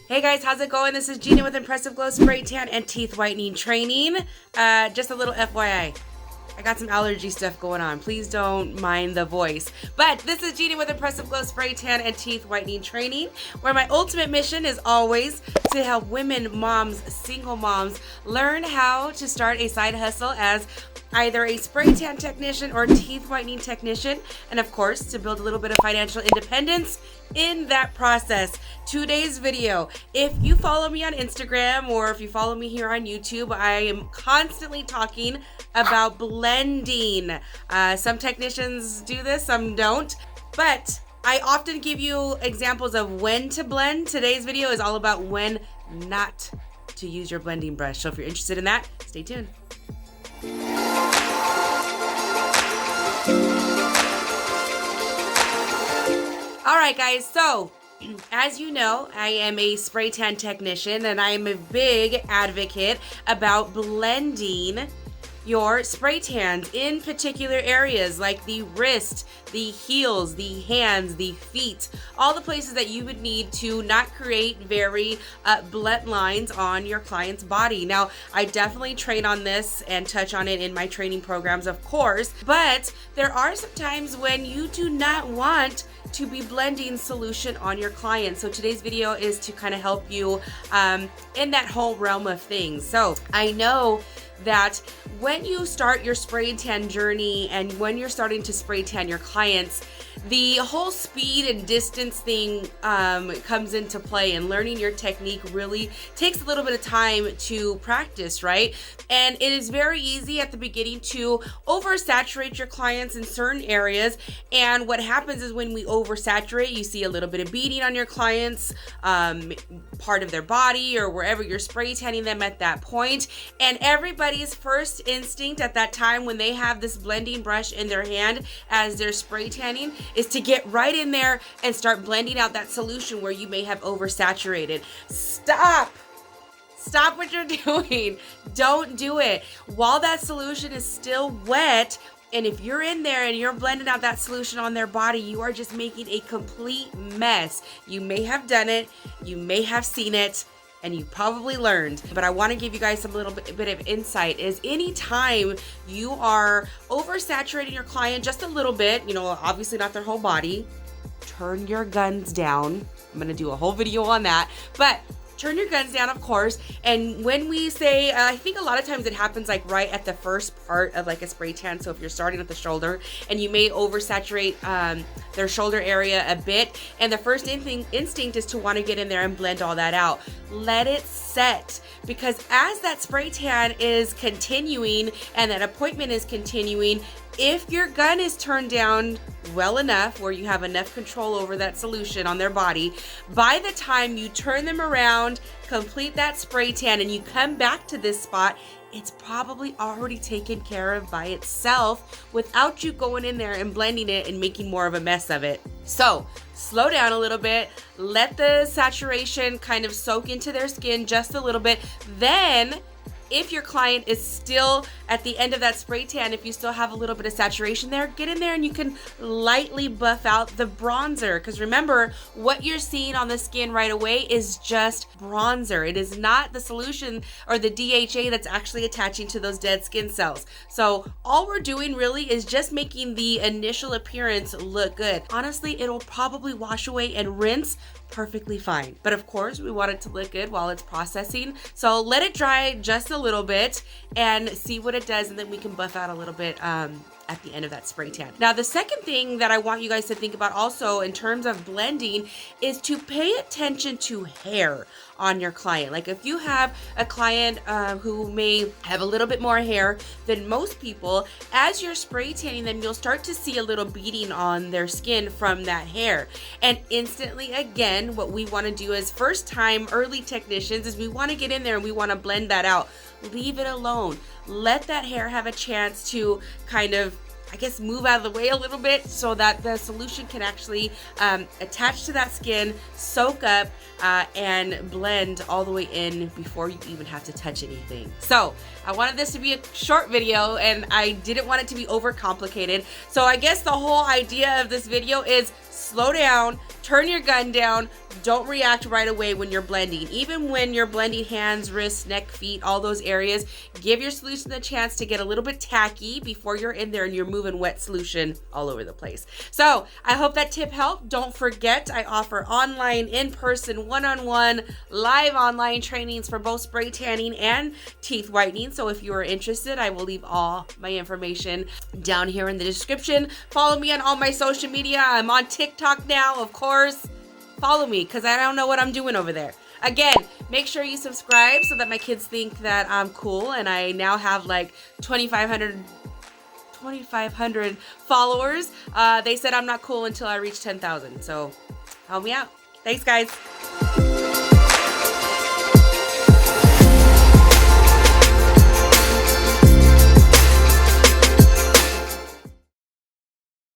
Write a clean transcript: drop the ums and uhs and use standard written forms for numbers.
Hey guys, how's it going? This is Gina with Impressive Glow Spray Tan and Teeth Whitening Training. Just a little FYI. I got some allergy stuff going on. Please don't mind the voice. But this is Gina with Impressive Glow Spray Tan and Teeth Whitening Training, where my ultimate mission is always to help women, moms, single moms, learn how to start a side hustle as either a spray tan technician or teeth whitening technician, and of course to build a little bit of financial independence in that process. Today's video, if you follow me on Instagram or if you follow me here on YouTube, I am constantly talking about blending. Some technicians do this, some don't, but I often give you examples of when to blend. Today's video is all about when not to use your blending brush. So if you're interested in that, stay tuned. All right, guys, so as you know, I am a spray tan technician and I am a big advocate about blending your spray tans in particular areas like the wrist, the heels, the hands, the feet, all the places that you would need to not create very blunt lines on your client's body. Now, I definitely train on this and touch on it in my training programs, of course, but there are some times when you do not want to be blending solution on your client. So today's video is to kind of help you in that whole realm of things. So I know that when you start your spray tan journey and when you're starting to spray tan your clients, the whole speed and distance thing comes into play, and learning your technique really takes a little bit of time to practice, right? And it is very easy at the beginning to oversaturate your clients in certain areas. And what happens is when we oversaturate, you see a little bit of beading on your clients, part of their body or wherever you're spray tanning them at that point. And everybody's first instinct at that time when they have this blending brush in their hand as they're spray tanning is to get right in there and start blending out that solution where you may have oversaturated. Stop what you're doing. Don't do it. While that solution is still wet, and if you're in there and you're blending out that solution on their body, you are just making a complete mess. You may have done it, you may have seen it, and you probably learned. But I want to give you guys some little bit of insight is anytime you are oversaturating your client just a little bit, obviously not their whole body, turn your guns down. I'm going to do a whole video on that, but turn your guns down, of course. And when we say, I think a lot of times it happens like right at the first part of like a spray tan. So if you're starting at the shoulder and you may oversaturate their shoulder area a bit, and the first instinct is to want to get in there and blend all that out. Let it set, because as that spray tan is continuing and that appointment is continuing, if your gun is turned down well enough where you have enough control over that solution on their body, by the time you turn them around, complete that spray tan, and you come back to this spot, it's probably already taken care of by itself without you going in there and blending it and making more of a mess of it. So slow down a little bit, let the saturation kind of soak into their skin just a little bit. Then if your client is still at the end of that spray tan, if you still have a little bit of saturation there, get in there and you can lightly buff out the bronzer. Because remember, what you're seeing on the skin right away is just bronzer. It is not the solution or the DHA that's actually attaching to those dead skin cells. So all we're doing really is just making the initial appearance look good. Honestly, it'll probably wash away and rinse perfectly fine. But of course, we want it to look good while it's processing. So let it dry just a little bit and see what it does, and then we can buff out a little bit at the end of that spray tan. Now, the second thing that I want you guys to think about also in terms of blending is to pay attention to hair on your client. Like if you have a client who may have a little bit more hair than most people, as you're spray tanning them, you'll start to see a little beading on their skin from that hair. And instantly, again, what we want to do as first time early technicians is we want to get in there and we want to blend that out. Leave it alone. Let that hair have a chance to kind of, I guess, move out of the way a little bit so that the solution can actually attach to that skin, soak up, and blend all the way in before you even have to touch anything. So I wanted this to be a short video and I didn't want it to be overcomplicated. So I guess the whole idea of this video is slow down, turn your gun down, don't react right away when you're blending. Even when you're blending hands, wrists, neck, feet, all those areas, give your solution a chance to get a little bit tacky before you're in there and you're moving wet solution all over the place. So I hope that tip helped. Don't forget, I offer online, in-person, one-on-one, live online trainings for both spray tanning and teeth whitening. So if you are interested, I will leave all my information down here in the description. Follow me on all my social media. I'm on TikTok now, of course. Follow me because I don't know what I'm doing over there. Again, make sure you subscribe so that my kids think that I'm cool, and I now have like 2,500 followers. They said I'm not cool until I reach 10,000. So help me out. Thanks, guys.